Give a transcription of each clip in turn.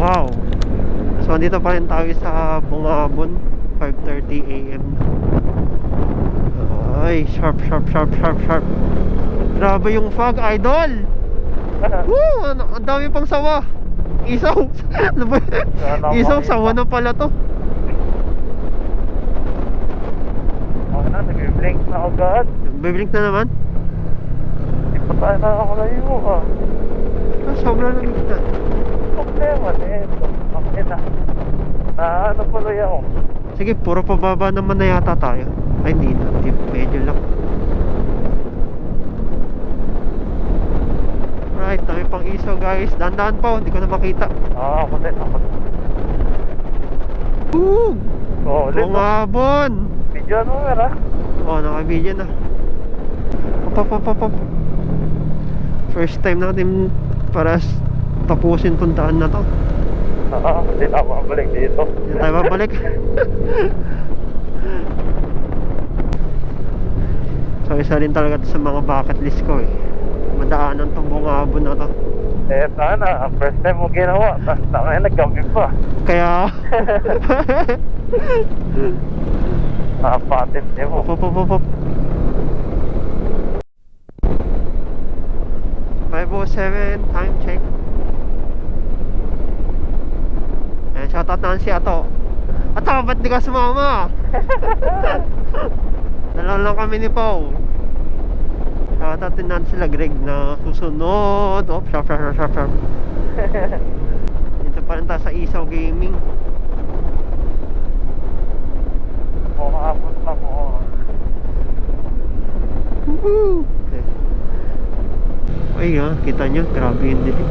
Wow. So andito pa rin tayo sa Bungabon, 5:30 AM. Ay, sharp, sharp, sharp, sharp, sharp. Grabe yung fog, idol. Woo! Ang dami pang sawa. Isaw. Ano ba? Isaw, sawa na pala to. Okay na, nag-blink na agad. Biblink na naman. Hindi pa tayo nakakalayo ah. Sobrang lamig na. Problema nito. Okay na. Ano pala ako? Sige, puro pababa naman na yata tayo. Ay, hindi na. Medyo lang. Right, dami pang isaw guys. Dahan-dahan pa, hindi ko na makita. Ako din. Woo! Oo, ulit. Bungabon! Video ano nga. Oo, naka-video na. Pop. First time natin para tapusin tong daan na to. Hindi na ako mabalik dito. Hindi tayo babalik. So isa rin talaga to sa mga bucket list ko eh. Madaanan tong Bungabon na to. Sana, first time mo ginawa. Tapos tama nagkampi pa. Kaya Nakapatit niya mo. Pop. 5:07, time check. Ayan, shoutout na si Ato. Ato, ba't di ka sumama? Dalaw lang kami ni Pau. Shoutout din natin sila Greg na susunod. Oh, sharp. Dito pa rin tayo sa Isaw Gaming. Makakapot na mo. Woohoo! Okay. Ay kita nyo, grabe yung dilim.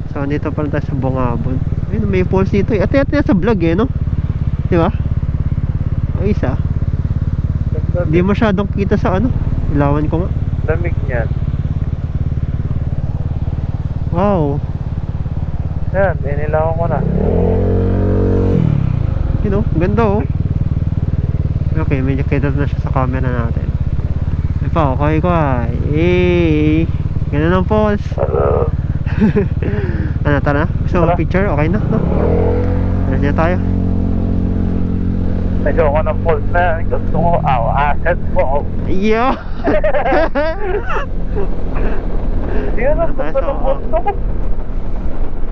So dito pala tayo sa Bungabon. Ayun, may falls dito eh. Ate sa vlog eh, no? Di ba? Ay isa. Hindi masyadong kita sa ano. Ilawan ko nga. Lamig niyan. Wow. Yan, dinilawan ko na. You know, ganda oh. Okay, medyo kita na siya sa camera natin. Ay pa, okay ko ay. Hey! Ganda ng falls. Hello. Ano, tara na? Gusto mo Tara. picture? Okay na, no? Ano niya tayo? Medyo ako ng pulse na yan. Gusto ko, asset mo. Yo! Yan ang Tayo gusto sa ng pulse ko.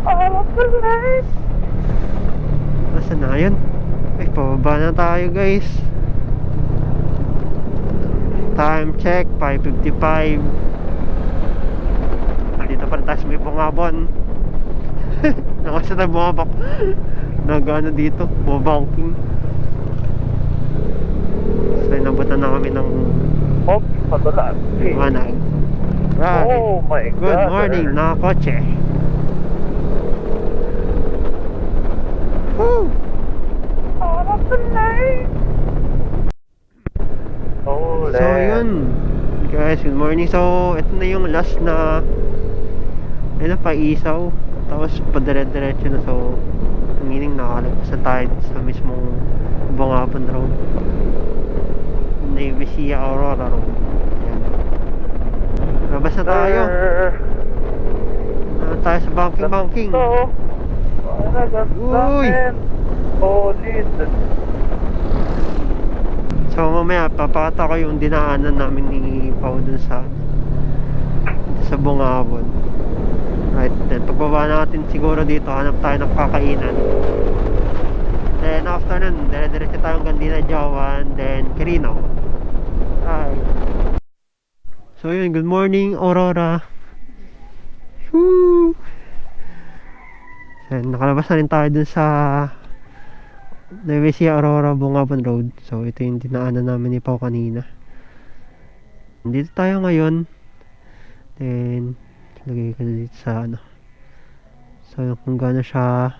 Harap na lang. Nasaan na yun? Ay, pababa na tayo guys. Time check, 5:55. Dito pa rin tayo sa may Bungabon. Nakasa tayo bumabak. Nag-ano dito, bumabanking. So inabutan na kami ng Oh, patulan. manag. Right. Oh my God. Good morning, nakakotse. Woo! Harap na lang. Oh, So yun guys, good morning. So ito na yung last na ayun, paisaw. Tapos padire-diretso na. So meaning nakalagpasan tayo sa mismong Bungabon Road, Navy Sea Aurora Road. Ayan. Labas na tayo. Tayo sa banking. Uy! Solid. So mamaya papakita ko yung dinaanan namin ni Pao dun sa Bungabon. Right, then pagbaba natin siguro dito, hanap tayo ng kakainan. Then after nun, dire-diretso tayong Gandina, Jawan, then Quirino. Right. So yun, good morning Aurora. Woo! Then nakalabas na rin tayo dun sa Navy Sea Aurora Bungabon Road. So ito yung dinaanan namin ni Pao kanina. Dito tayo ngayon. Then lagay ko dito sa ano. So kung gaano siya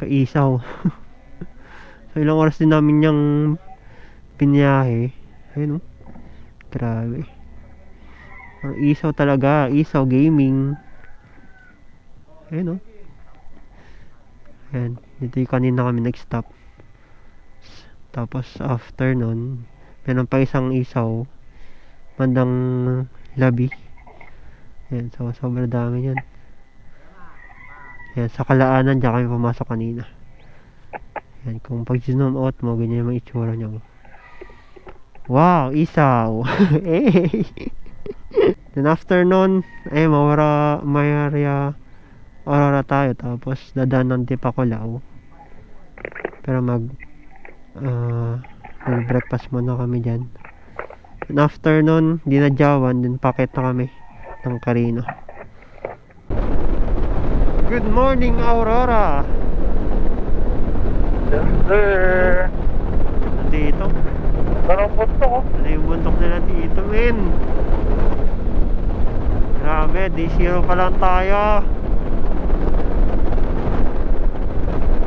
kaisaw. So ilang oras din namin yung biniyahe. Ayun oh. Grabe. Ang isaw talaga, Isaw Gaming. Ayun oh. Ayan, dito yung kanina kami nag-stop. Tapos after nun, meron pa isang isaw bandang labi. Yan, so sobrang dami yan. Yan, sa kalaanan dyan kami pumasok kanina. Yan, kung pag zoom out mo, ganyan yung itsura niya. Wow, isaw! Eh! Then after nun, ay Maria Aurora tayo. Tapos dadaan ng Tipaculaw. Pero mag-breakfast muna kami dyan. And after nun, dinadyawan, din paket na kami ng Carino. Good morning, Aurora! Yes, sir. Dito. Parang punto ko. Ano yung bundok nila dito, men? Grabe, day zero pa lang tayo.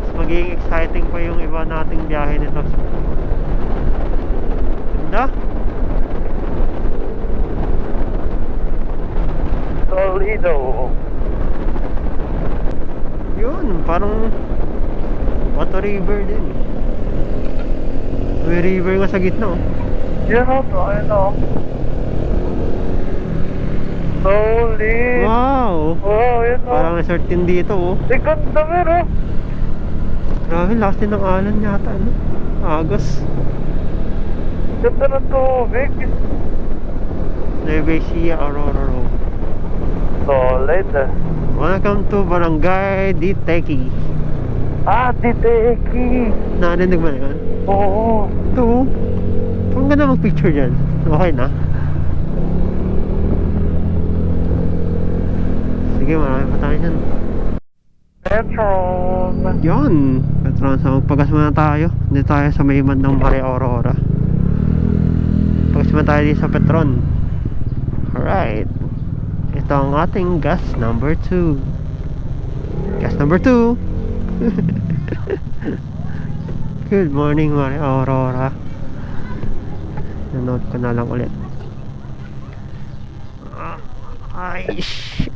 Mas magiging exciting pa yung iba nating biyahe nito. Ganda. Toledo. Yun, parang Water River din. May river nga sa gitna, oh. Yan o, to. Ayun o. Solid. Wow! Wow, yan o. Parang resort din dito, oh. Likod na meron. Grabe, lakas din ng alon yata, ano? Agos. Ganda ng tubig. Nueva Ecija, Aurora Road. Solid. Welcome to Barangay Diteki. Ah, Diteki. Narinig mo na yun? Oo. Ito, oh. Ang ganda mag-picture dyan. Okay na. Sige, marami pa tayo dyan. Petron. Yun, Petron, so magpagas muna tayo. Dito tayo sa may bandang Maria Aurora. Pagas muna tayo dito sa Petron. Alright. Ito ang ating gas number 2. Gas number 2. Good morning, Maria Aurora. Nanood ko na lang ulit. Ay, shit.